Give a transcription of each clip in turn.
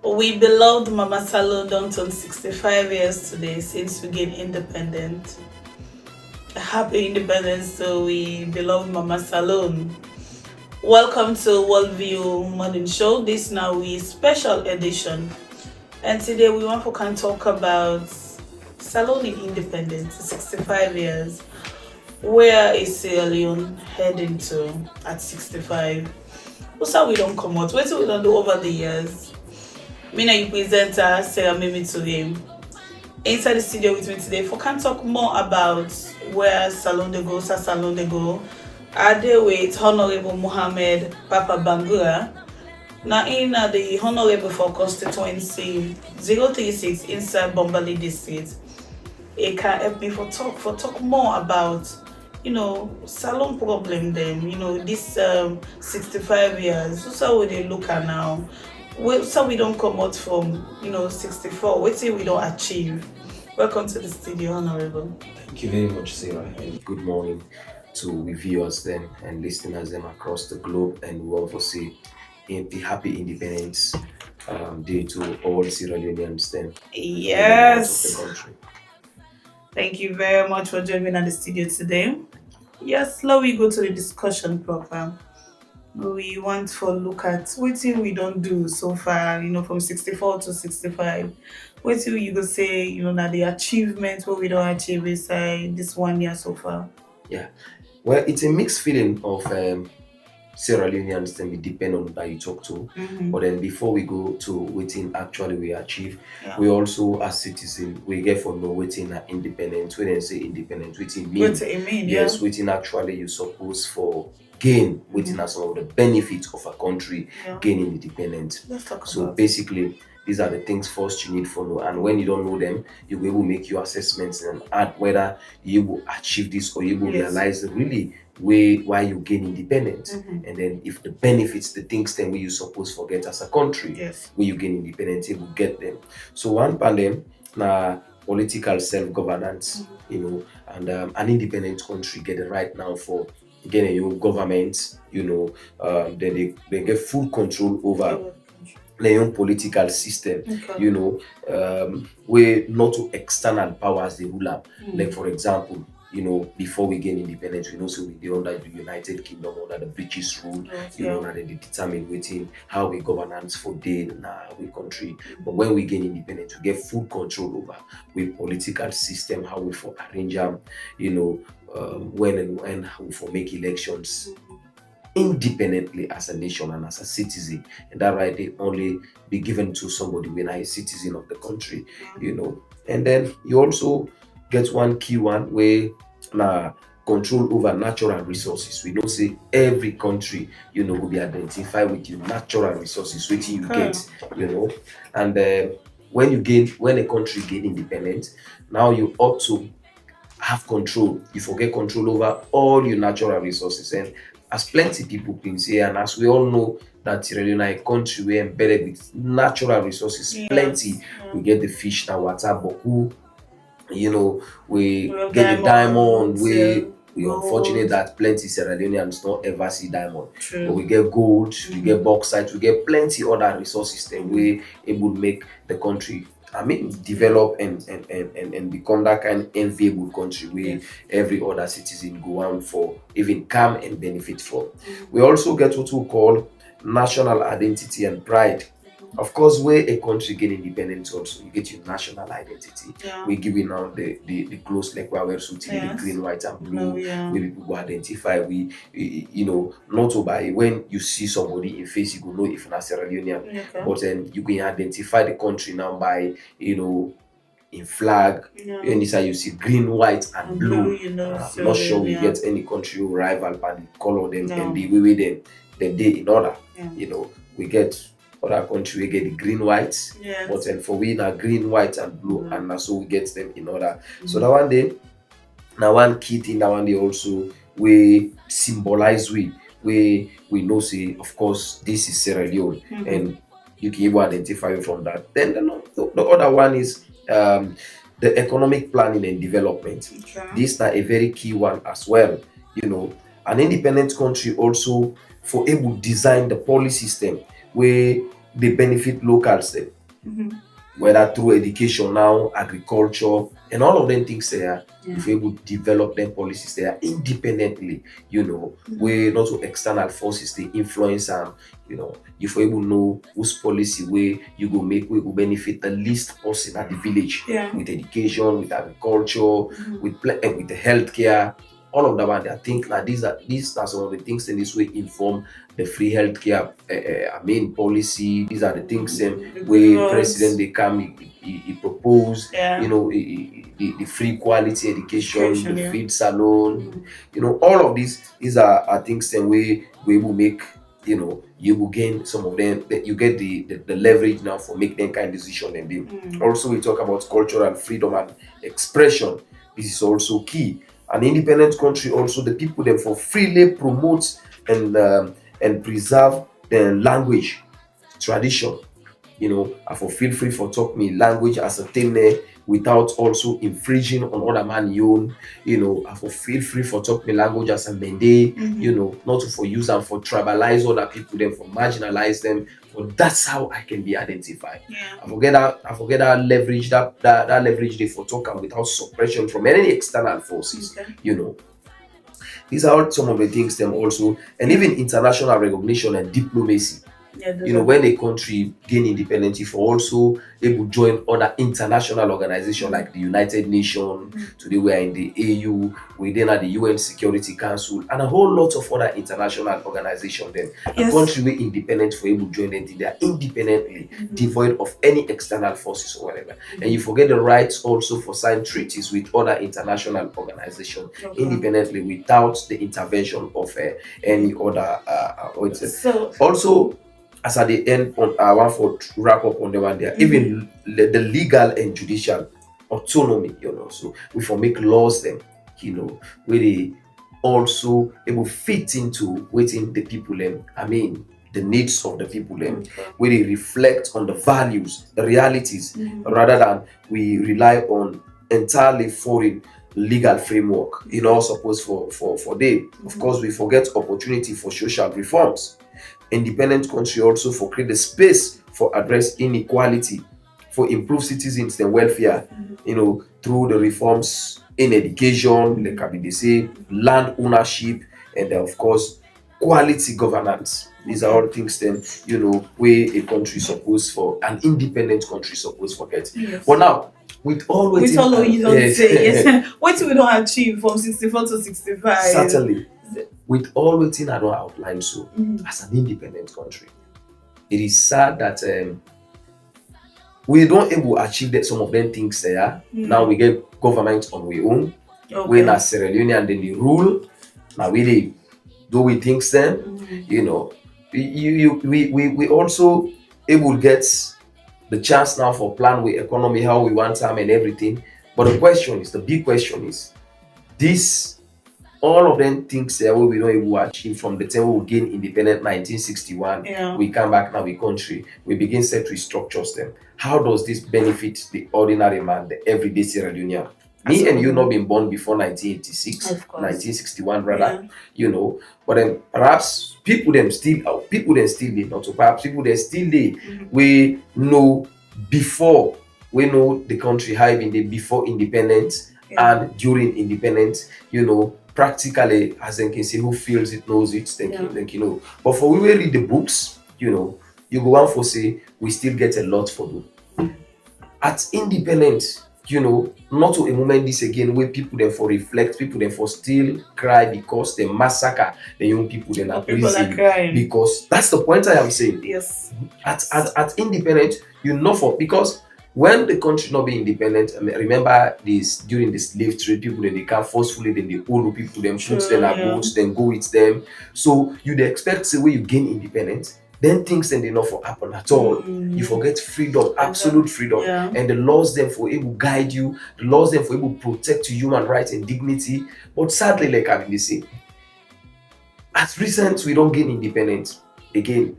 We beloved Mama Salon done turn 65 years today since we gained independent. Happy independence to we beloved Mama Salon. Welcome to Worldview Morning Show. This now is special edition. And today we want to can talk about Salon in independence, 65 years. Where is Sierra Leone heading to at 65? What's how we don't come out? What we don't do over the years? Me and you presenter Sarah Mimi to him. Inside the studio with me today for can talk more about where Salon de Go, Salon de Go. Are they with Honourable Mohamed Papa Bangura? Now in the Honourable for constituency 036 inside Bombali district. It can help me for talk more about salon problem them, this 65 years. So how they look at now. So we don't come out from 64. Wait till we don't achieve. Welcome to the studio, Honourable. Thank you very much, Sarah, and good morning to the viewers then and listeners them across the globe. And we also say in the happy Independence Day to all Sierra Leoneans then in the north of the Yes. country. Thank you very much for joining me at the studio today. Yes, now we go to the discussion proper. We want to look at what we don't do so far, from 64 to 65. What do you go say, now the achievement what we don't achieve inside this 1 year so far? Yeah, well, it's a mixed feeling of Sierra Leoneans then we depend on that you talk to. Mm-hmm. But then before we go to waiting actually we achieve, Yeah. we also as citizens we get for know waiting independent. When they say independent, waiting mean What do you mean? yes, waiting actually you suppose for gain waiting as some of the benefits of a country Yeah. gaining independent. Let's talk So about basically these are the things first you need for know, and when you don't know them, you will able make your assessments and add whether you will achieve this or you will Yes. realize really way why you gain independence. Mhm. And then if the benefits, the things then we you suppose forget as a country, Yes. where you gain independence, you will get them. So one part them na political self-governance, and an independent country get the right now for getting your government, they get full control over their own political system, Okay. where not to external powers they rule am. Mm. Like for example, before we gain independence, we know so we dey under the United Kingdom under the British rule, Yes, na they determine waiting how we governance for day na we country. But when we gain independence, we get full control over we political system, how we for arrange them, when and how we for make elections independently as a nation and as a citizen, and that right they only be given to somebody when I a citizen of the country, and then you also get one key one where na control over natural resources. We know say every country will be identified with your natural resources which you Okay. get, and when a country gain independent, now you ought to have control. You forget control over all your natural resources. And as plenty people can say, and as we all know, that Sierra Leone is a country we're embedded with natural resources, Yes. plenty. Yeah. We get the fish, now water, boku, we have get the diamond. diamonds, We gold. unfortunate that plenty Sierra Leoneans don't ever see diamond. But True. we get gold, we get bauxite, we get plenty other resources that we able to make the country develop and become that kind of enviable country where Yes. every other citizen go on for even come and benefit from. We also get what we call national identity and pride. Of course, where a country get independence also, you get your national identity. Yeah. We give you now the clothes like where we're suiting the Yes. green, white, and blue. No, yeah. Where people go identify. Not to buy when you see somebody in face, you go know if not Sierra Leonean. Okay. But then you can identify the country now by in flag. Yeah. And inside you see green, white, and blue. I'm I'm not sure we get any country who rival by the color them No. and the way them they in order. Yeah. We get other country we get the green, white. Yes. But then for we now green, white, and blue, and now so we get them in order. So Mhm. that one day, now one key thing that one day also we symbolize we know say of course this is Sierra Leone, and you can even identify from that. Then the other one is the economic planning and development. Okay. This is a very key one as well. An independent country also for able design the policy system where they benefit locals there, whether through education now, agriculture, and all of them things there. If we able to develop them policies there independently, where not to external forces they influence them, if we able know whose policy way you go make we will benefit the least person at the village, with education, with agriculture, with the healthcare, all of that one. I think that these are some of the things in this way inform the free healthcare policy. These are the things where president they come he propose, the free quality education, the free salon, all of these are things and we will make, you will gain some of them, that you get the leverage now for make them kind of decision. And then also we talk about cultural freedom and expression. This is also key. An independent country also, the people them for freely promote and preserve their language, tradition. I for feel free for talk me language as a thing there without also infringing on other man own. I for feel free for talk me language as a mende, not to for use and for tribalize other people, then for marginalize them. But that's how I can be identified. I forget that leverage, that leverage they for talk and without suppression from any external forces. These are all some of the things them also, and even international recognition and diplomacy. When a country gain independence, if also able to join other international organizations like the United Nations, today we are in the AU, we then at the UN Security Council, and a whole lot of other international organizations. Then a country we independent for able to join them, they are independently devoid of any external forces or whatever. And you forget the rights also for sign treaties with other international organizations independently without the intervention of any other also. As at the end, I want for wrap up on the one there, even the legal and judicial autonomy, so we for make laws them, where they also able fit into within the people them. The needs of the people them, where they reflect on the values, the realities, rather than we rely on entirely foreign legal framework. Suppose for them. Of course, we forget opportunity for social reforms. Independent country also for create the space for address inequality, for improve citizens their welfare, through the reforms in education, like they say, land ownership, and of course quality governance. These are all things then, where a country supposed for an independent country supposed forget. But now with all you don't say what we don't achieve from 64 to 65. Certainly. With all the things I don't outline, so as an independent country, it is sad that we don't able to achieve that some of them things there. Now we get government on we own. We're not Sierra Leone and then the rule. Now we do we things then, we also able to get the chance now for plan with economy how we want time and everything. But the big question is this. All of them things where we don't able to achieve from the time we gain independent 1961, we come back now, we country, we begin set restructures them. How does this benefit the ordinary man, the everyday Sierra Leonean? Me and you not been born before 1986, 1961 rather, but then perhaps people them still there, not so perhaps people them still there, we know before, we know the country how been there before independence and during independence, practically, as they can say, who feels it knows it, thank you. But for we will read the books, you go on for say we still get a lot for them. At independence, not to a moment this again where people then for reflect, people then for still cry because they massacre the young people then are prison. Because that's the point I am saying. Yes. At independence, because when the country not be independent, remember this during the slave trade, people then they can forcefully then they own people, then put them at boats, then go with them. So you'd expect say where you gain independence, then things then they not for happen at all. You forget freedom, absolute freedom, and the laws then for able guide you, the laws then for able protect your human rights and dignity. But sadly, like I've been saying, at recent we don't gain independence again.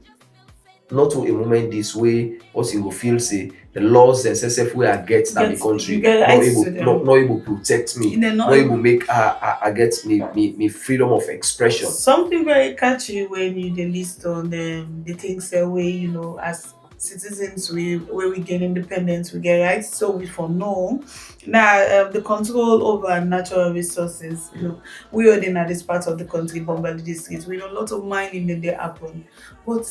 Not to a moment this way, us will feel say the laws and SSF where I get that the country not able to protect me, not able to make I get me freedom of expression. Something very catchy when you the list on the things way, as citizens where we gain independence, we get rights. So we for know now the control over natural resources. Look, we are in this part of the country, Bombali district. We know a lot of mining in there happen, but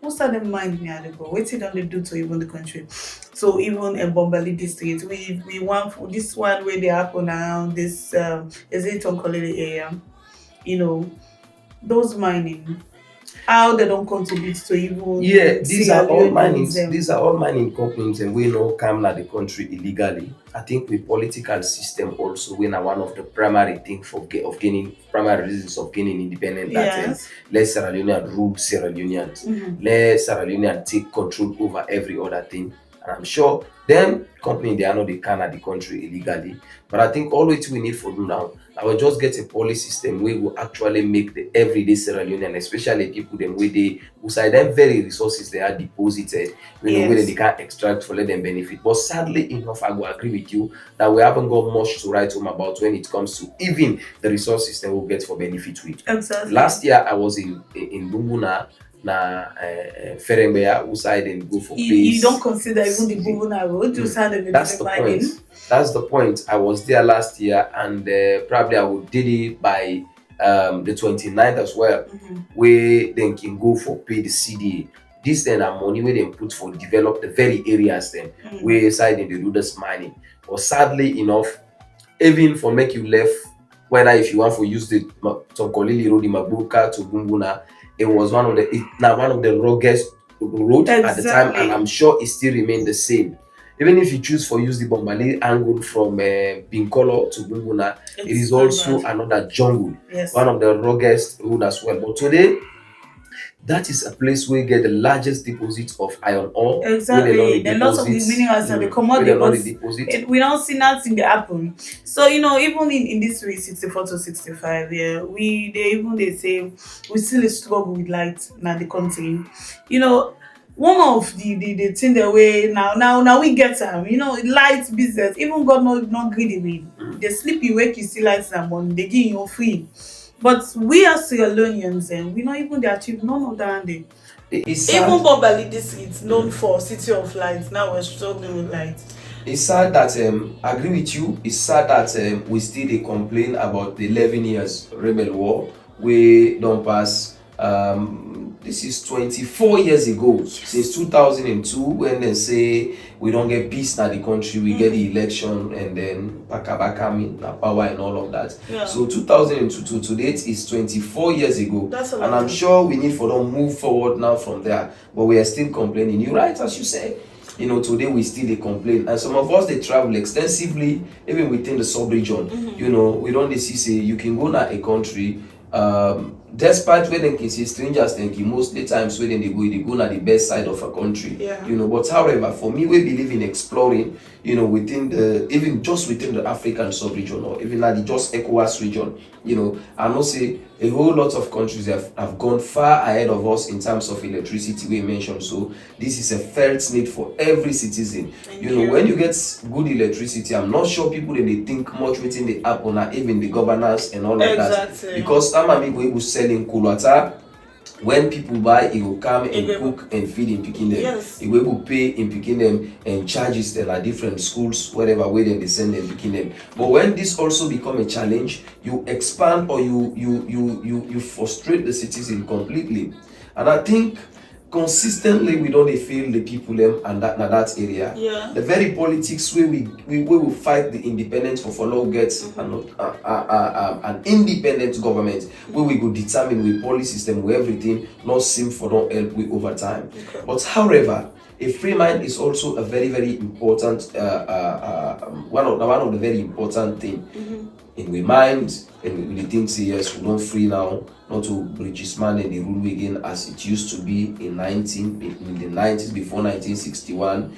most of them mine near the go. What don't they do to even the country? So even in Bombali district, we want for this one where they happen around this is it on Kolele area, you know, those mining, how they don't contribute to Yeah, even these are Sierra all Leoneans mining. These are all mining companies, and we know come na the country illegally. I think with political system also, we are one of the primary thing for of gaining primary reasons of gaining independence. That yes. let Sierra Leonean rule Sierra Leoneans, Mm-hmm. let Sierra Leonean take control over every other thing. And I'm sure them company they are not the can at the country illegally. But I think all it we need for them now, I will just get a policy system where we will actually make the everyday Sierra Leonean, especially people them where they beside them very resources they are deposited, where they Yes. can extract for let them benefit. But sadly enough, I will agree with you that we haven't got much to write home about when it comes to even the resources that we'll get for benefit with. Exactly. Last year I was in Bunguna na Ferembeya who side and go for You don't base consider even the season. Buvuna road, you Mm. said the That's the point. mining. That's the point. I was there last year and probably I would did it by the 29th as well, Mm-hmm. where then can go for pay the CDA. This then are money where they put for develop the very areas then Mm. where side in the do this mining. But sadly enough, even for make you left, whether if you want to use the Tonkolili road in Mabuka to Gunguna, it was now one of the ruggest road at the time, and I'm Exactly. sure it still remained the same. Even if you choose for use the Bombali angle from Binkolo to Gunguna, it It's is very also bad. another jungle, Yes. one of the ruggest road as well. But today, that is a place where you get the largest deposit of iron ore, where they know Exactly. the Then lots of the deposits, minerals and the where they commodity, know but the deposit. we don't see nothing that happen. So even in this way, 64 to 65, yeah, they say we still a struggle with light now the country. One of the thing the way now we get them, light business. Even God not greedy with the sleepy wake you see lights and money, they give you free. But we as Sierra Leoneans, we not even they achieve none of that. It's Even sad. Bombali this is known Mhm. for City of Light. Now we're struggling with light. It's sad that I agree with you. It's sad that we still dey complain about the 11 years rebel war wey don pass. This is 24 years ago, since 2002, when they say we don't get peace na the country, we get the election, and then baka mean na power and all of that. Yeah. So 2002 to date is 24 years ago, That's a and lot I'm of- sure we need for them move forward now from there. But we are still complaining. You're right, as you say. Today we still dey complain, and some of us dey travel extensively even within the sub-region. We don dey see say you can go na a country, despite wey dem can say strangers dem can mostly times wey dem dey go na the best side of a country. Yeah. But however, for me wey believe in exploring, within even just within the African sub-region, or even na the just ECOWAS region, I know say a whole lot of countries have gone far ahead of us in terms of electricity we mentioned. So this is a felt need for every citizen. When you get good electricity, I'm not sure people they think much within the app or even the governance and all of that. Exactly. Because some people able selling water. When people buy, it will come and cook and feed in picking them. Yes. It will able pay in picking them and charges them at different schools, whatever way they send them picking them. But when this also become a challenge, you expand or you frustrate the citizen completely. And I think consistently we don't feel the people them and that area. Yeah. The very politics where we will fight the independence for follow gets an independent government where we go determine with policy system where everything not seem for don't help we over time. Okay. But however, a free mind is also a very very important one of the very important thing. In we mind and we think say yes we don't free now, not to British man and the rule again as it used to be in the 90s before 1961.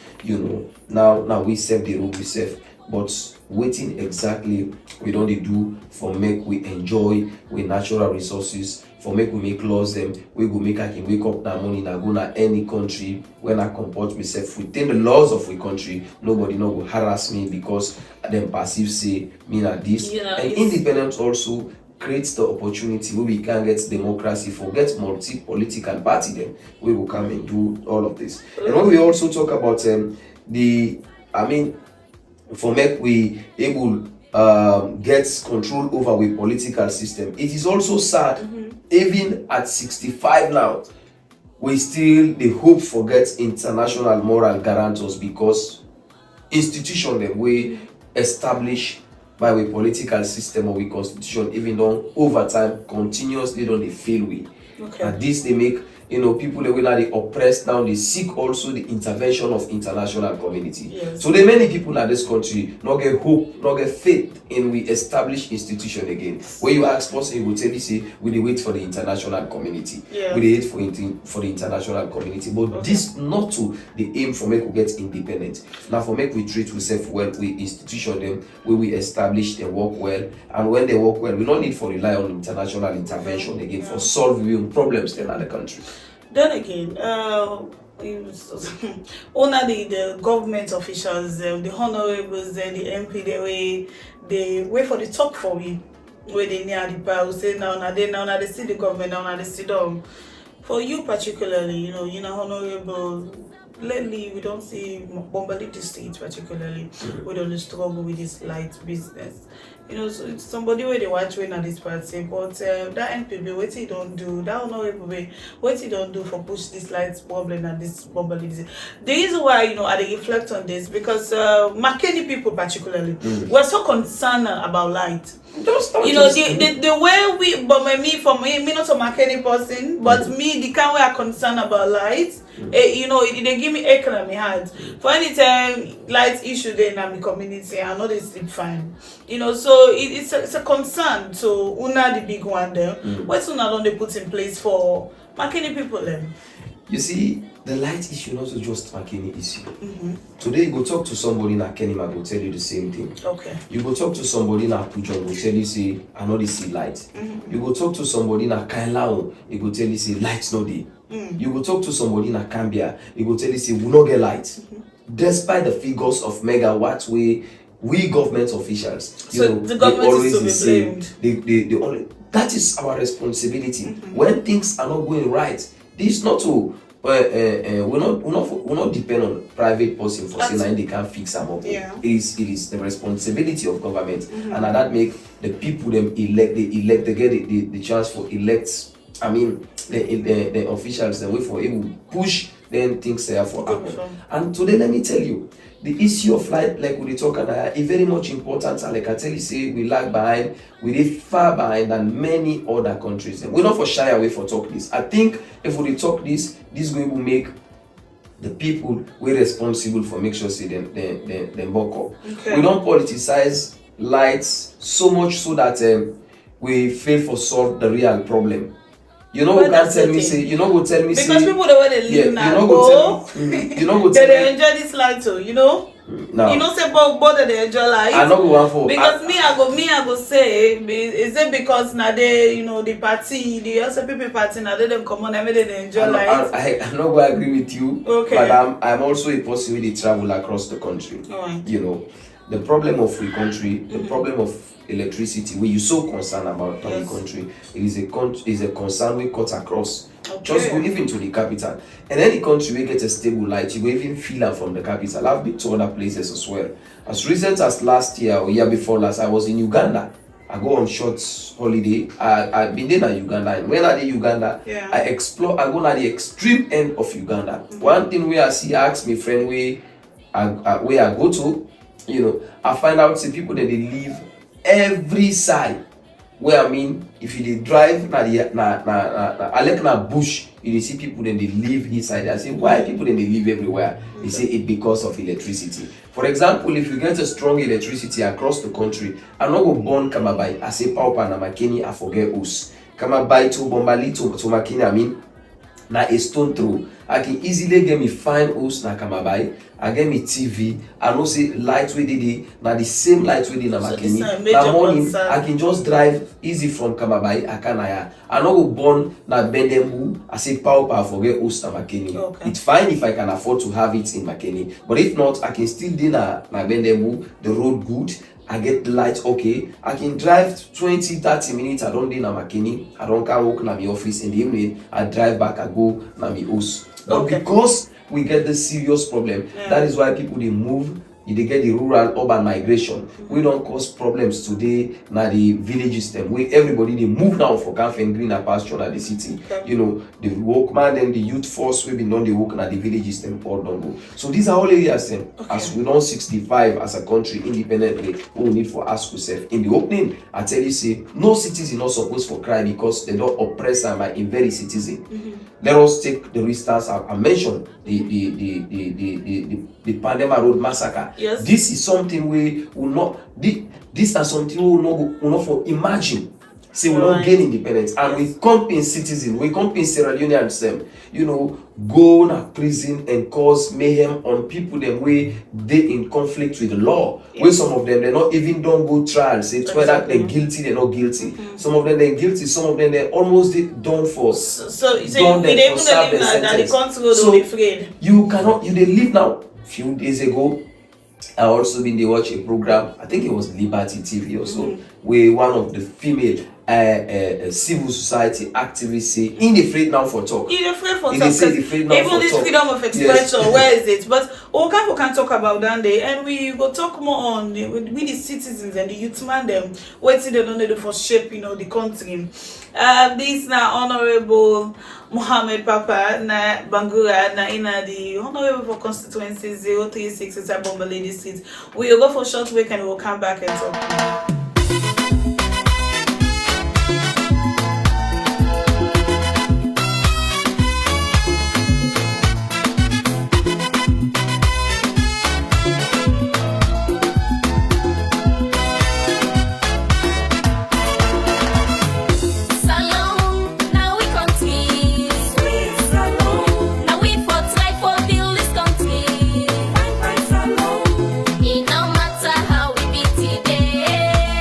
Now we serve the rule we serve. But waiting exactly we don't do for make we enjoy with natural resources, for make we make laws them we go make I can wake up that morning and go na any country when I comport myself within the laws of we country. Nobody no go harass me because them perceive say me na this. And independence also create the opportunity where we can get democracy, forget multi-political party, then we will come and do all of this. And when we also talk about for make we able get control over the political system, it is also sad, even at 65 now, we still the hope for get international moral guarantors, because institution them we establish by the political system or the constitution, even though over time continuously don't they fail we. And this they make people that will they oppressed now, they seek also the intervention of international community. So there are many people in this country not get hope, not get faith in we establish institution again. When you ask person, he will tell you say we wait for the international community. We wait for the international community. But this not to the aim for make we get independent. Now for make we treat ourselves well, we institution them, we establish them work well, and when they work well, we don't need for rely on international intervention again for solving problems in other country. Then again, only the government officials, the honorables, the MP, they wait for the top for me. Where they near the power, say now they see the government, now they see them. For you particularly, honorable. Lately, we don't see Bombali district particularly. We don't struggle with this light business. So it's somebody where they watch when at this party, but that NPB, what he don't do, that honorable way, what he don't do for push this light problem and this Bombali district. The reason why, I reflect on this, because Makeni people particularly, we're so concerned about light. The way we, but me not a Makeni person, but me, the kind way I concerned about light, they give me economy hard. For any time light issue there in my community, I know they sleep fine. So it's a concern to una the big one there. What's una don't they put in place for Makeni people then? You see, the light issue not just Makeni issue. Today you go talk to somebody in Kenima, go tell you the same thing. You go talk to somebody in Apujon, go tell you say I know they see light. You go talk to somebody in Kailao, he go tell you say light's not there. You go talk to somebody in Cambia, he go tell you say we not get light. Despite the figures of megawatts we government officials, the government is to be blamed. That is our responsibility. When things are not going right, this is not to we're not depend on private person for saying they can't fix them up. It is the responsibility of government, and that make the people them they get the chance for elect. The officials the way for able push then things there for happen. And today let me tell you, the issue of light, like we talk about, is very much important. And like I tell you, say we lag behind, we are far behind than many other countries. And we're not for shy away for talk this. I think if we talk this going to make the people we're responsible for make sure say them buck up. We don't politicize lights so much so that we fail for solve the real problem. We can't tell me say, go tell me because say, people the way they live now, go they enjoy this life too, No. Say both they enjoy life. I not go for because I go say, is it because now they the party, the SPP party now they come on and they enjoy life. I not go agree with you. But I'm also a person who travel across the country. The problem of the country, the problem of electricity, where you're so concerned about the country, it is a concern we cut across. Just go even to the capital. And any country we get a stable light, you go even feel it from the capital. I've been to other places as well. As recent as last year or year before last, I was in Uganda. I go on short holiday. I've been there in Uganda. And when I did Uganda, I explore. I go to the extreme end of Uganda. One thing where I see, I ask my friend where I go to, I find out say people that they live every side. Where if you drive na bush, you see people then they live inside. I say why people then they live everywhere? They say it because of electricity. For example, if you get a strong electricity across the country, I'm not going born Kamabai. I say Paupa na Makeni, I forget us. Kamabai to Bombali to Makeni, na a stone throw. I can easily get me fine host na Kamabai. I get me TV. I know say light we did na the same light we did na Makeni. Na morning I can just drive easy from Kamabai. I no go born na Bendembu. I say Paupa I forget host na Makeni. It's fine if I can afford to have it in Makeni, but if not, I can still do na Bendembu. The road good. I get the light, okay, I can drive 20-30 minutes. I don't dey na makini, I don't can work na my office. In the evening I drive back, I go na my house. But because we get this serious problem, that is why people they move. They get the rural urban migration. We don't cause problems today na the village system where everybody they move now for camp and green and pasture na the city. You know, the workman and the youth force we been done the work na the village system all don't go. So these are all areas them. As we don't 65 as a country independently, we need for ask ourselves. In the opening, I tell you say no citizen not supposed for cry because they don't oppress them by in very citizen. Let us take the instance I mentioned the Pandema Road massacre. Yes. This is something we will not. This are something we will not for imagine. Say we don't gain independence, and we come in citizen, we come in Sierra Leoneans them, you know, go to prison and cause mayhem on people them way they in conflict with the law. Where some of them they not even don't go trial, say whether they're guilty, they're not guilty. Some of them they're guilty, some of them they're almost done for. So we they even live that the country will be afraid. You cannot they live now. Few days ago, I also been they watch a program. I think it was Liberty TV or so, where one of the female civil society activists say in the afraid now for talk. In afraid for talk. Even this freedom of expression, where is it? But we can talk about that day, and we will talk more on with the citizens and the youth man them. What they don't do for shape, the country. This now Honourable Mohamed Papa na Bangura na ina the Honourable for constituency 036 inside Bombali district. We will go for a short break and we'll come back and talk. No matter how we be today.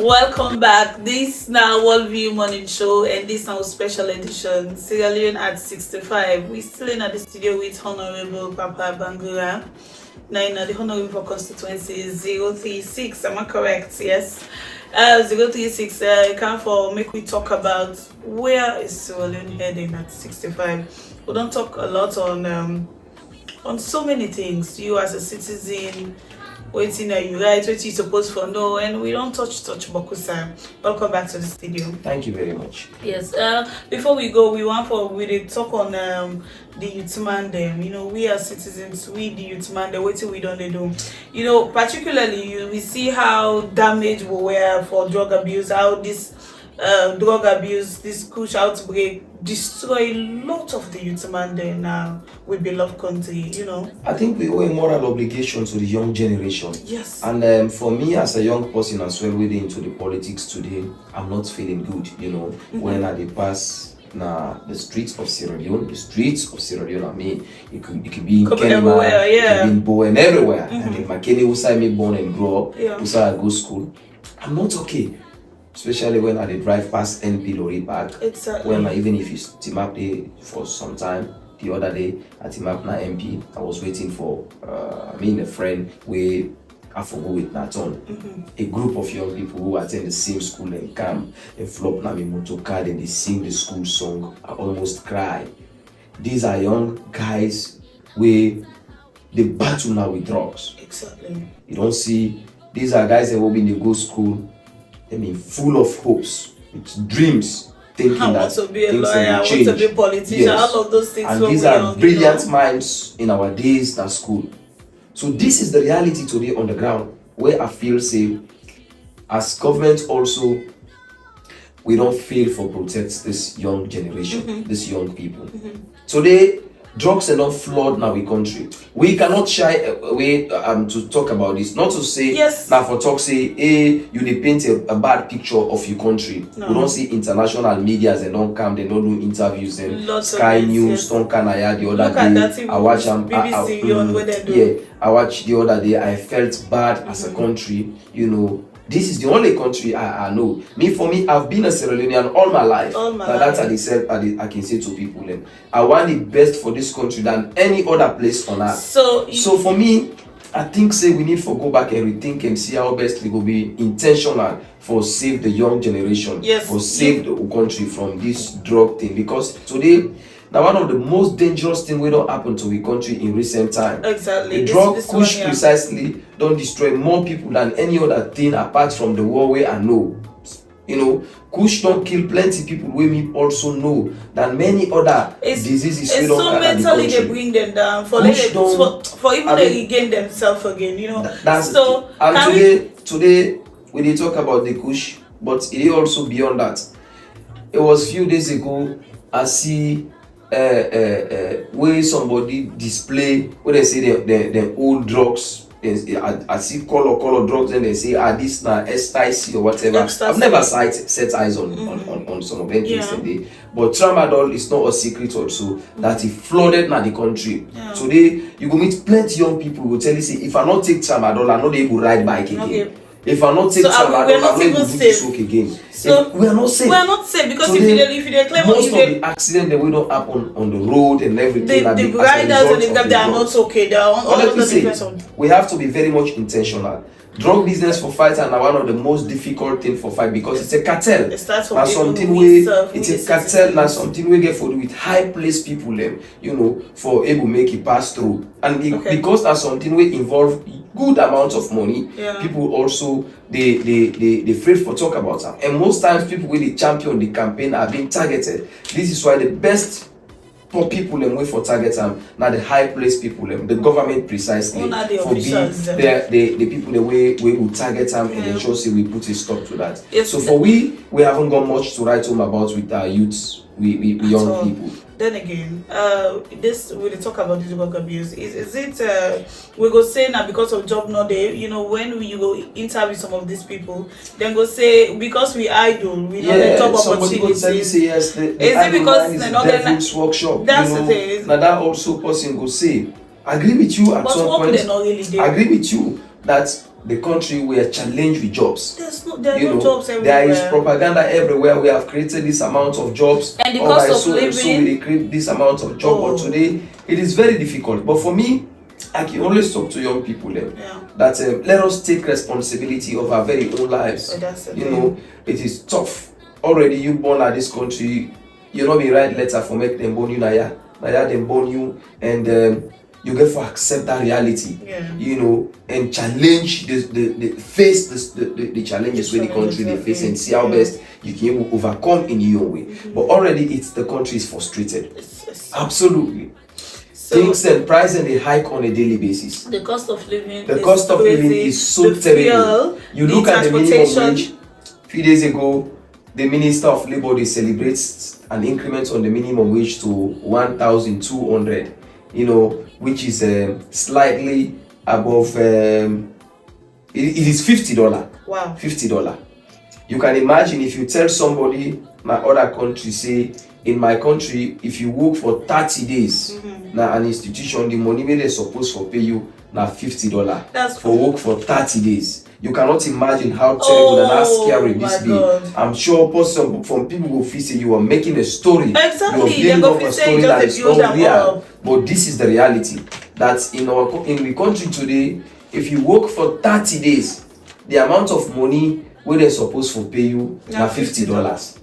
Welcome back. This now World View Morning Show, and this now special edition. Sierra Leone at 65. We're still in at the studio with Honourable Papa Bangura. Now, the Honourable for constituency is 036. Am I correct? Yes. 036. Come for make we talk about where is Sierra Leone heading at 65. We don't talk a lot on so many things. You as a citizen, waiting are you right, what you supposed for know, and we don't touch Bokusa. Welcome back to the studio. Thank you very much. Yes. Before we go, we did talk on the youth man them. We as citizens, we the youth man, the waiting we don't do. Particularly we see how damaged we were for drug abuse, how this drug abuse, this kush outbreak destroy a lot of the youth man there now with beloved country. I think we owe a moral obligation to the young generation. Yes. And for me as a young person as well, within into the politics today, I'm not feeling good. When I dey pass the streets of Sierra Leone, I mean, it could be in Kenya, it could be in Bowen, everywhere. And in Makeni, who say me born and grow up, who say I go school, I'm not okay. Especially when I drive past NP Lorry Park. Exactly. When even if you team up there for some time, the other day I team up na MP, I was waiting for a friend where I forgot with Naton. A group of young people who attend the same school and come and flop na me motor card and they sing the school song. I almost cry. These are young guys where they battle now with drugs. Exactly. You don't see these are guys that will be in the go school. Full of hopes, with dreams, thinking I that want to be a things lawyer, will I change. want to be a politician, Yes. all of those things. And these are brilliant minds in our days at school. So this is the reality today on the ground, where I feel say, as government also, we don't feel for protect this young generation, these young people. Today, drugs are not flood now in country. We cannot shy away to talk about this. Not to say now for talk say, hey, you dey paint a bad picture of your country. No. We don't see international medias and don't come, they don't do interviews and Sky News, don't can I the other day. I watch I watched the other day. I felt bad as a country, This is the only country I know. For me, I've been a Sierra Leonean all my life. That's what I can say to people. I want the best for this country than any other place on earth. So for me, I think we need to go back and rethink and see how best we go be intentional for save the young generation, for save the country from this drug thing. Because today, now one of the most dangerous things we don't happen to the country in recent time. Exactly. The drug push precisely don't destroy more people than any other thing apart from the war way I know. Kush don't kill plenty people we me also know than many other diseases we don't have in the country. They bring them down for even they regain themselves again, That's so and today we did talk about the Kush, but it is also beyond that. It was few days ago I see where somebody display where they say the old drugs. I see color drugs and they say this na ecstasy or whatever. I've never set eyes on some of them things today. But tramadol is not a secret also that it flooded na the country. Today you go meet plenty young people who will tell you say if I not take tramadol I not able to ride bike again. If I not take tramadol I'm not able to do this work again. So we are not safe. We are not safe because today, if you claim most of the accidents that we don't happen on the road and everything, the riders and they are not okay. They are all the we have to be very much intentional. Drug business for fight are one of the most difficult things for fight because it's a cartel. It starts from it's a cartel. Now something we get for with high placed people, for able make it pass through. And because that's something we involve good amount of money, people also they afraid for talk about that. And most times people with the champion the campaign are being targeted. This is why the best for people and wait for target now the high place people the government precisely for the people the way we will target and ensure we put a stop to that. So for we haven't got much to write home about with our youths, we young people. Then again, this we talk about this drug abuse. Is it we go say now because of job not there? When you go interview some of these people, then go say because we idle, we know the job opportunities. Say yes. The is it because the devil's workshop? That's the thing. Now that also person go say, agree with you at but some point. Not really agree with you that the country were challenged with jobs. There are no jobs everywhere. There is propaganda everywhere. We have created this amount of jobs. And the cost of living. So we create this amount of job. But today, it is very difficult. But for me, I can always talk to young people that let us take responsibility of our very own lives. It is tough. Already you born at this country, you not be write letter for make them born you Naya them born you, and you get to accept that reality. And challenge face the challenges with the country they face and see how best you can overcome in your own way. But already the country is frustrated. Absolutely. So, things and price and they hike on a daily basis. The cost of living. Is so terrible. You look at the minimum wage. A few days ago, the Minister of Labour they celebrates an increment on the minimum wage to 1,200. Which is slightly above. It is $50. Wow. $50. You can imagine if you tell somebody my other country say, in my country, if you work for 30 days, now an institution, the money they're supposed to pay you now $50. That's for work for 30 days. You cannot imagine how terrible and how scary this be. I'm sure from people who feel say you are making a story. Exactly. You are building up a story that is not real. But this is the reality. That in the country today, if you work for 30 days, the amount of money where they're supposed to pay you now $50.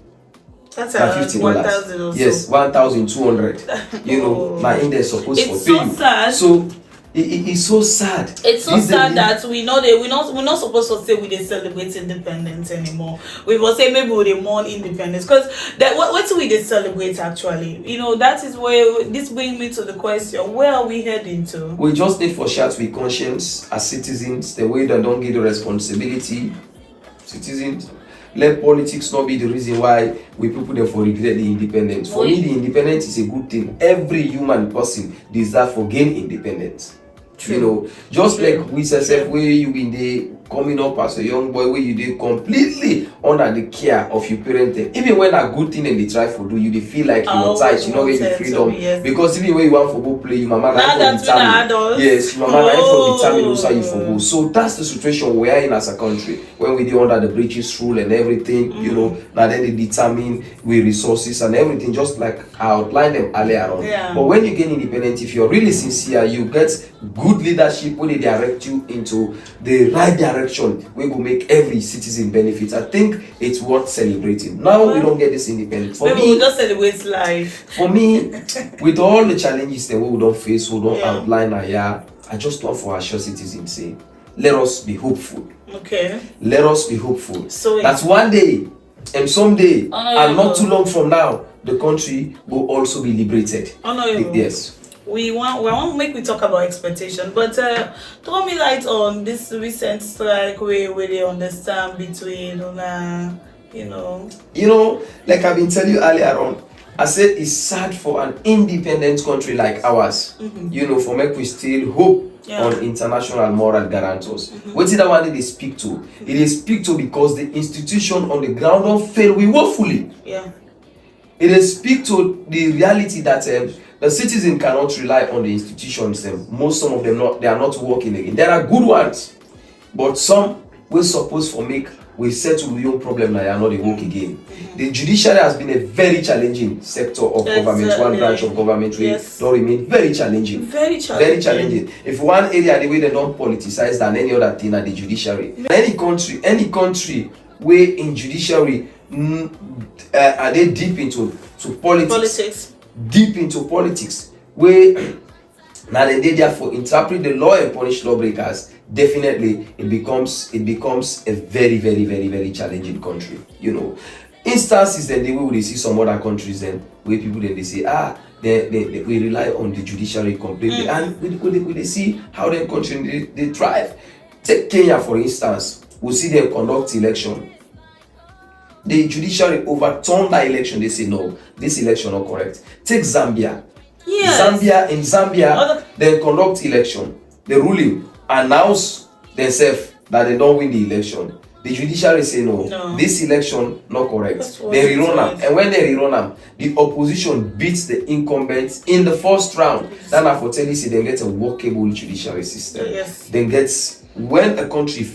That's $1,000. Yes, 1,200. Now in there supposed to pay you. Sad. So it's so sad. It's so sad that we're not supposed to say we didn't celebrate independence anymore. We will say maybe we didn't mourn independence, because what do we did celebrate actually? That is where this brings me to the question: where are we heading to? We just need for shots with conscience as citizens. The way they don't get the responsibility, citizens. Let politics not be the reason why we people there for regret the independence. For me, the independence is a good thing. Every human person deserves for gain independence. True. Just like we said, where you been there coming up as a young boy, where you did completely under the care of your parents. Even when a good thing and they try for do, you they feel like you're tight, you know, get the freedom. Because even when you want for go play, your mama like for determine. Yes, your mama like for determine also you for go. So that's the situation we are in as a country. When we do under the British rule and everything, now then they determine with resources and everything, just like I outlined them earlier on. Yeah. But when you get independent, if you're really sincere, you get good leadership when they direct you into the right direction, we will make every citizen benefit. I think it's worth celebrating. Now we don't get this independence. Maybe we'll just celebrate life. For me, with all the challenges that we don't face, we don't outline here, I just want for our citizens say, let us be hopeful. Okay. Let us be hopeful. So that's one day and someday, and not too long from now, the country will also be liberated. Yes. We want to make we talk about expectation, but throw me light on this recent strike where they understand between like I've been telling you earlier on, I said it's sad for an independent country like ours, for make we still hope on international moral guarantors. What is that one they speak to? It is speak to because the institution on the ground don't fail we woefully. It is speak to the reality that the citizen cannot rely on the institutions. Some of them they are not working again. There are good ones, but some we're supposed to make we settle your problem now are not work again. The judiciary has been a very challenging sector of government, one branch of government which don't remain very challenging. Very challenging. If one area the way they don't politicize than any other thing at the judiciary. Any country where in judiciary are they deep into politics. Deep into politics, where now they therefore interpret the law and punish lawbreakers. Definitely, it becomes a very, very, very, very challenging country. Instances then the way we see some other countries then where people then they say we rely on the judiciary completely, and we see how their country they thrive. Take Kenya for instance, we see them conduct election. The judiciary overturned that election. They say no, this election not correct. Take Zambia. In Zambia, they conduct election. The ruling announce themselves that they don't win the election. The judiciary say no. This election not correct. They rerun them, and when they rerun them, the opposition beats the incumbents in the first round. Then I for tell you, they get a workable judiciary system. Then when a country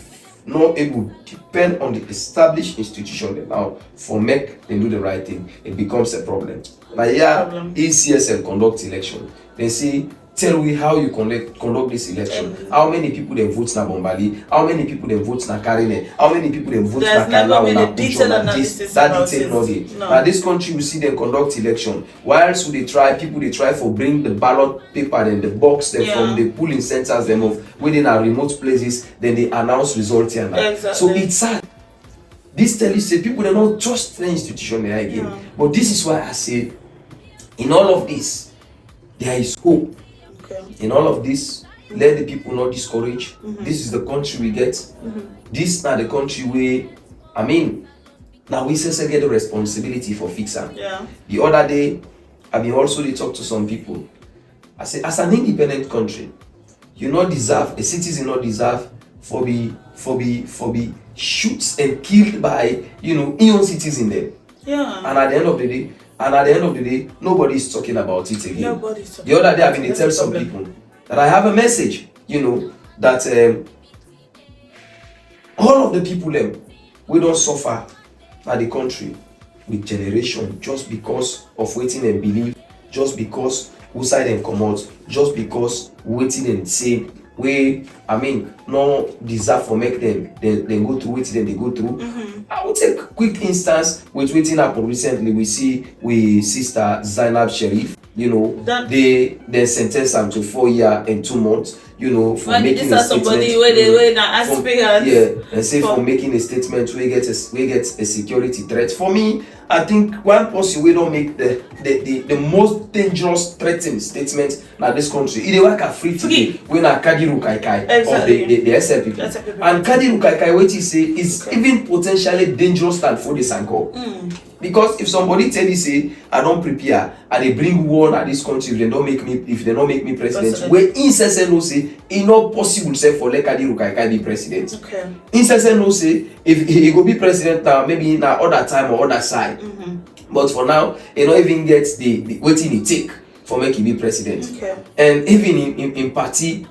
not able depend on the established institution dem now for make dem do the right thing, it becomes a problem. Na here ACSL conduct election, dem say tell we how you conduct this election. How many people dem vote na Bombali? How many people dem vote na Karine? How many people dem vote na Kaila na Ucho na this? That detail no dey. Na this country we see dem conduct election. Whilst we dey try, people dey try for bring the ballot paper and the box dem from the polling centers dem of within our remote places, then they announce results here now. So it's sad. This tell you say people dey not trust the institution there again. But this is why I say in all of this there is hope. In all of this, let the people not discourage. This is the country we get. This is not the country where, I mean, now we say get the responsibility for fixing. The other day, I mean also they talk to some people. I say, as an independent country, you not deserve, a citizen not deserve for be shot and killed by, you know, your own citizen there. And at the end of the day, nobody is talking about it again. The other day, I mean, they tell some people that I have a message, you know, that all of the people we don't suffer at the country with generation just because of waiting and believe, just because who side and come out, just because waiting and say we, I mean, no deserve for make them go through waiting and they go through. I will take quick instance with waiting happened recently. We see sister Zainab Sharif, you know, they sentence them to 4 years and 2 months, you know, for making a statement. And say for making a statement we get a security threat. For me, I think one person we don't make the most dangerous threatening statement in this country. It work a free today when a Kadiru Kaikai of the SL people. And Kadiru Kaikai, what he say is even potentially dangerous than for the Sanko. Because if somebody tell you say I don't prepare and they bring war at this country, if they don't make me president, where incessant no say it not possible say for let Kadiru Kaikai be president. Incessant no say if he go be president now, maybe in other time or other side. But for now, he not even get the waiting he take for make him be president. And even in party,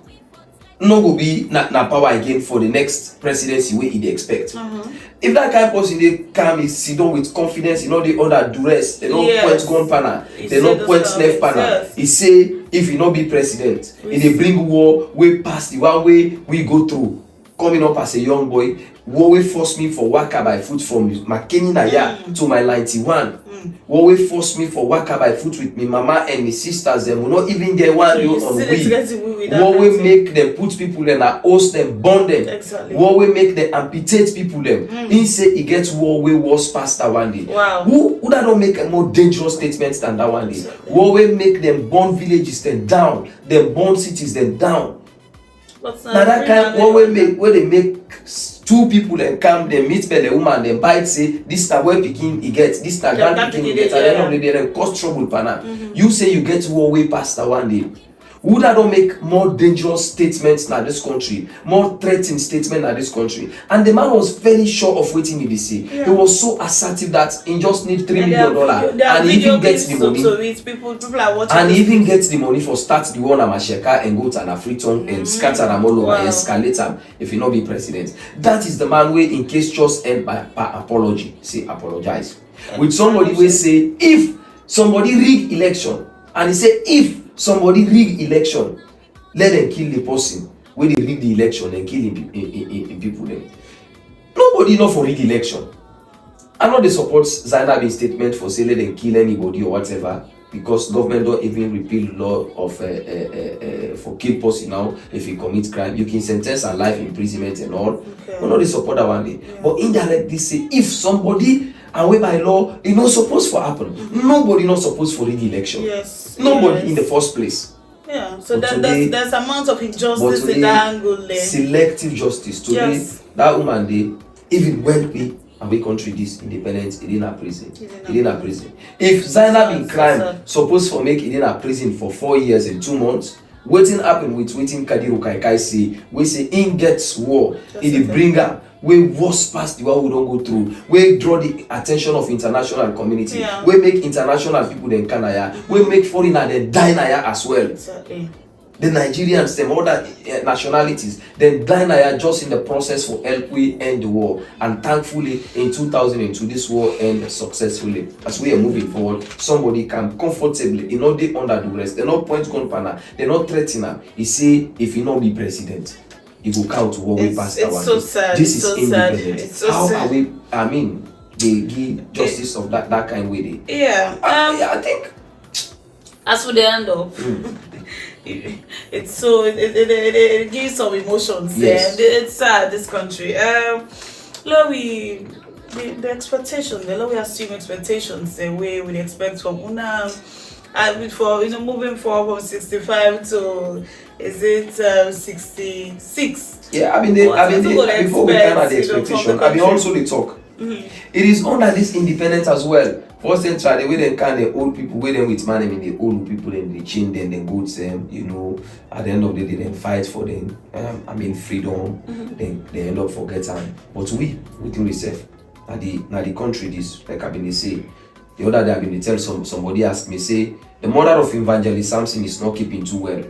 no go be na power again for the next presidency where he expect. If that kind of person they come is sit down with confidence, you know they under duress, they don't point gun panel, they don't point left panel. He say if he not be president, if they bring war way past the one way we go through, coming up as a young boy, war will force me for waka by foot from McKinney Naya to my 91. What will force me for waka by foot with me mama and my sisters, them will not even get one year on we. What will make them put people in a host them, bond them. What will make them amputate people them. He say he gets war way worse past that one day. Who that don't make a more dangerous statement than that one day? What will make them burn villages then down, them burn cities then down? Now that kind what will make where they make two people and come, they meet the woman, they bite say this is where picking he gets, this is grand picking he gets, and then of the day they cause trouble pana. You say you get war way past that one day. Would that don't make more dangerous statements in this country, more threatening statements in this country? And the man was very sure of waiting in the sea. He was so assertive that he just need $3 million and he even gets the money. And he even gets the money for start the one Amasheka and go to an Afriton and scatter them all over and escalate them if he not be president. That is the man where in case just end by apology, say apologize. With somebody will say if somebody rig election and he say if somebody rig election, let them kill the person when they rig the election and kill in people then. Nobody know for rig election. I know they support Zainab's statement for say let them kill anybody or whatever, because government don't even repeal law of for kill person now if he commit crime. You can sentence and life imprisonment and all. But not they support that one day. But indirectly say if somebody and way by law, it not supposed to happen. Nobody not supposed for rig election. Nobody in the first place. So there's amount of injustice in that angle there. Selective justice. Today, that woman they even when we country this independence, it in a prison. If Zainab in crime supposed for make it in a prison for 4 years and 2 months, waiting happen with waiting Kadiru Kaikai say, we say in gets war, it bring her. We was past the one we don't go through. We draw the attention of international community. We make international people then Canada. We make foreigner then die as well. the Nigerians, them other nationalities, then Ghana just in the process for help we end the war. And thankfully, in 2002, this war ended successfully. As we are moving forward, somebody can comfortably, you know, they under duress. They're not point gun partner, they're not threatening. He say, if he not be president, he will count war we pass our. So sad. This is so independent. Sad. So how sad. Are we? I mean, they give justice of that kind of way. Yeah. I think. As for the end of, it's so it gives some emotions. Yes. It's sad, this country. Lord, the expectations, the Lord, we assume expectations the way we expect from Una, and for moving forward from 65 to is it 66? Yeah, I mean, before we can have the expectation, I mean also the talk. It is under this independence as well. First they try the way they can the old people, way them with money, I mean the old people and they chain them, then go to them, at the end of the day, then fight for them, freedom, then they end up forgetting. But we think we safe. Now the country this, like I've been say, the other day I've been tell somebody asked me, say, the mother of Evangelist Samson is not keeping too well.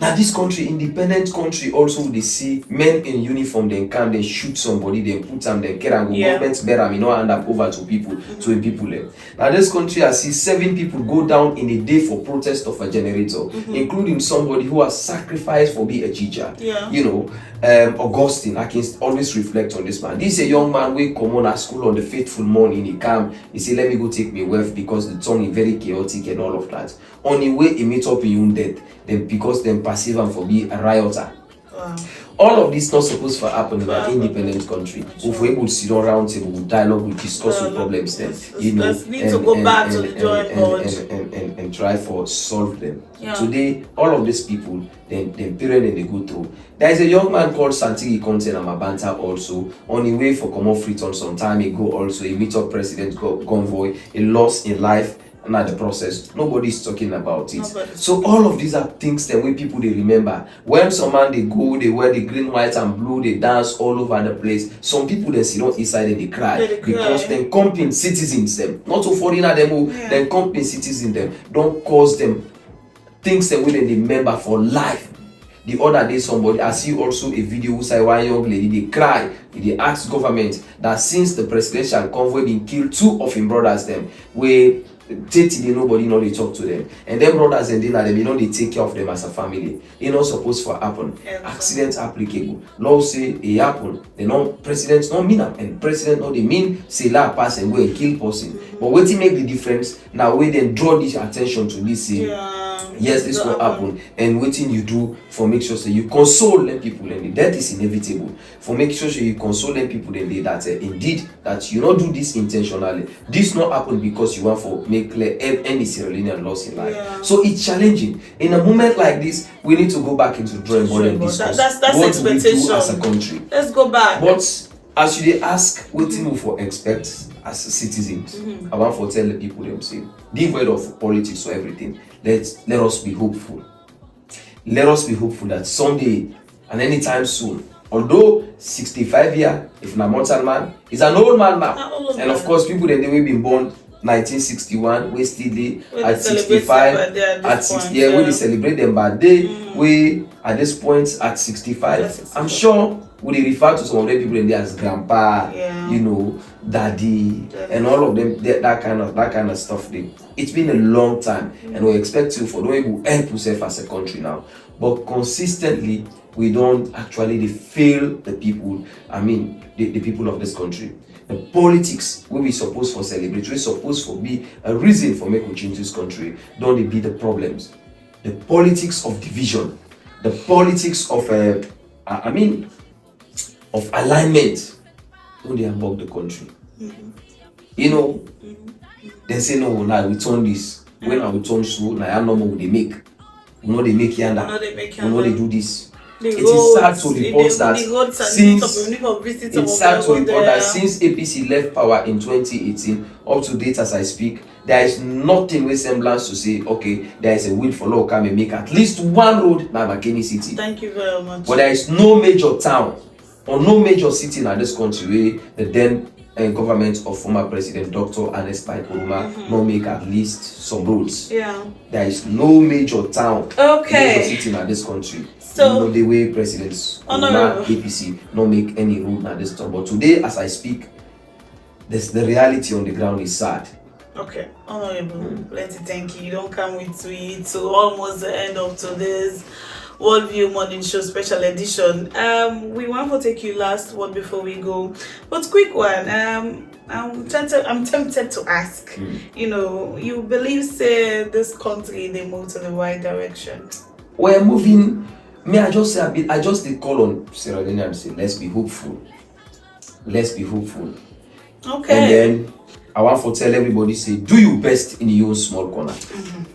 Now this country, independent country, also they see men in uniform, they can they shoot somebody, they put them, they get and go government better, hand up over to people, to people. Now this country, I see 7 people go down in a day for protest of a generator, including somebody who has sacrificed for being a teacher. Augustine, I can always reflect on this man. This is a young man we come on at school on the faithful morning. He come, he say, let me go take my wealth because the tongue is very chaotic and all of that. On the way, he meet up in own death, then because them passive and for be a rioter. Wow. All of this not supposed to happen in an independent country. If we able to sit on round table, we dialogue, we discuss the problems, then need to go back to the drawing board and try for solve them. Yeah. Today, all of these people, then period and they go through. There is a young man called Santigi Conte Amabanta also on the way for Common Freeton some time ago. Also, he meet up President Convoy, he lost in life. And at the process, nobody's talking about it. So all of these are things that way people they remember. When some man they go, they wear the green, white, and blue, they dance all over the place. Some people they sit down inside and they cry because then company citizens them, not so foreigner them, then company citizens them don't cause them things that we they remember for life. The other day, somebody, I see also a video who say one young lady, they cry, they ask government that since the presidential convoy been killed 2 of him brothers them, where nobody know they talk to them, and them brothers and dinner them, they take care of them as a family. It not supposed to happen. Accidents applicable. Law say it happen. They know presidents not mean and president not they mean say la pass and go and kill person. But what make the difference now? We then draw this attention to this. Yes, this will happen. And waiting you do for make sure so you console them people and that is inevitable. For make sure so you console them people and that indeed that you not do this intentionally. This not happen because you want for make clear any Sierra Leonean loss in life. So it's challenging. In a moment like this, we need to go back into drawing board and discuss that's what expectation. we do as a country. Let's go back. But as you ask, what you for expect as citizens, I want to tell the people themselves, devoid of politics or everything. Let us be hopeful. Let us be hopeful that someday and anytime soon, although 65 years, if not mortal man, is an old man now. And of course, people that they will be born 1961, we still dey at 65, at 60, we dey celebrate them birthday. We at this point at 65. I'm sure we dey refer to some of the people in there as grandpa, daddy, and all of them. That kind of stuff. It's been a long time, and we expect to for the way we help ourselves as a country now. But consistently, we don't actually fail the people. I mean, the people of this country. The politics will be supposed for celebrate, we supposed for be a reason for making change this country. Don't they be the problems? The politics of division, the politics of of alignment. Don't they unblock the country? They say no, now we turn this. When I will turn so, now I know what they make. We know they make yanda. We know they do this. It is sad to report that since APC left power in 2018, up to date as I speak, there is nothing with semblance to say, okay, there is a will for law come and make at least one road now Makeni City. Thank you very much. But there is no major town or no major city in this country where the then government of former President Dr. Ernest Bai Koroma not make at least some roads. Yeah. There is no major town, Okay. major city in this country. So, you know the way President Koroma APC not make any road in this town. But today, as I speak, the reality on the ground is sad. Okay, Honourable, plenty thank you. You don't come with me to almost the end of today's Worldview Morning Show special edition. We want to take you last word before we go, but quick one. I'm tempted to ask. You know, you believe say this country they move to the right direction? We're moving. I just did call on Sierra Leone and say let's be hopeful. Let's be hopeful. Okay. And then I want to tell everybody, say, do your best in your own small corner.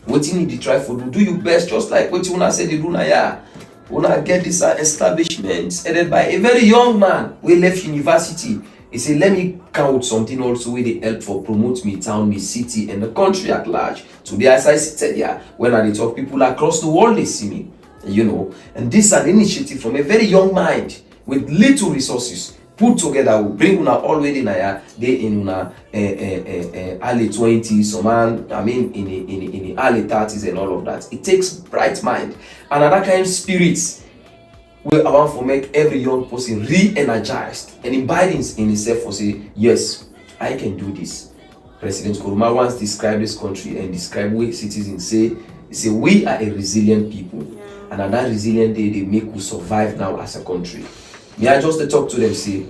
What you need to try for do your best, just like what you wanna say they do now. Yeah, wanna get this establishment headed by a very young man. We left university. He said, let me count something also where they help for promote me town, me city, and the country at large. Today, as I said, yeah, when I talk, people across the world they see me, you know. And this is an initiative from a very young mind with little resources. Put together, will bring una all way in there. They in una early 20s, some man, I mean in the early 30s and all of that. It takes bright mind and another kind of spirits. We want to make every young person re-energized and abiding in himself for say, yes, I can do this. President Koroma once described this country and described where citizens say we are a resilient people, and at that resilient day they make us survive now as a country. Me, I just talk to them, say,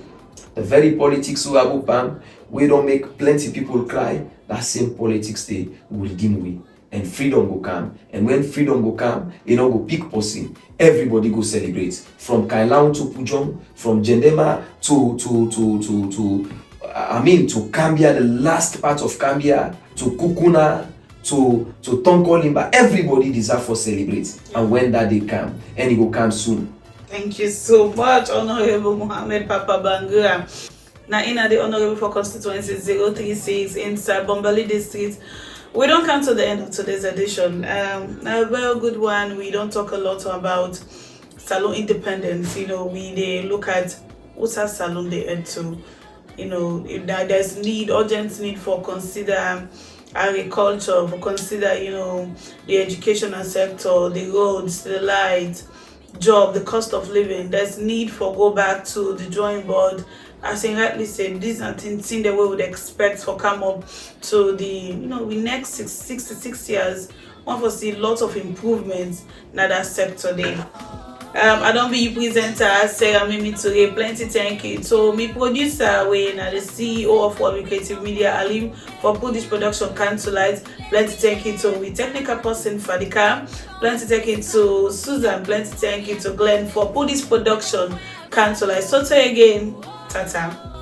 the very politics we have up, we don't make plenty people cry, that same politics they will dim we. And freedom go come. And when freedom go come, you know, go pick person. Everybody go celebrate. From Kailaun to Pujong, from Jendema to Kambia, the last part of Kambia, to Kukuna, to Tonkolimba. Everybody deserve for celebrate. And when that day come, and it will come soon. Thank you so much, Honourable Mohamed Papa Bangura. Now, in the Honourable for Constituency 036 inside Bombali District, we don't come to the end of today's edition. A very good one. We don't talk a lot about salon independence. You know, they look at what's a salon they head to. You know, if there's urgent need for consider agriculture, for consider, you know, the educational sector, the roads, the lights, job, the cost of living. There's need for go back to the drawing board. As I rightly said, these are things that we would expect for come up to the, you know, the next 66 years. One for see lots of improvements in that sector there. I don't be presenter, Sarah Mimi today. Plenty thank you. So me producer, when the CEO of World Creative Media, Alim, for put this production Cancelite. Plenty thank you to we technical person Fadika. Plenty thank you to Susan. Plenty thank you to Glenn for put this production Cancelite. So say again, tata.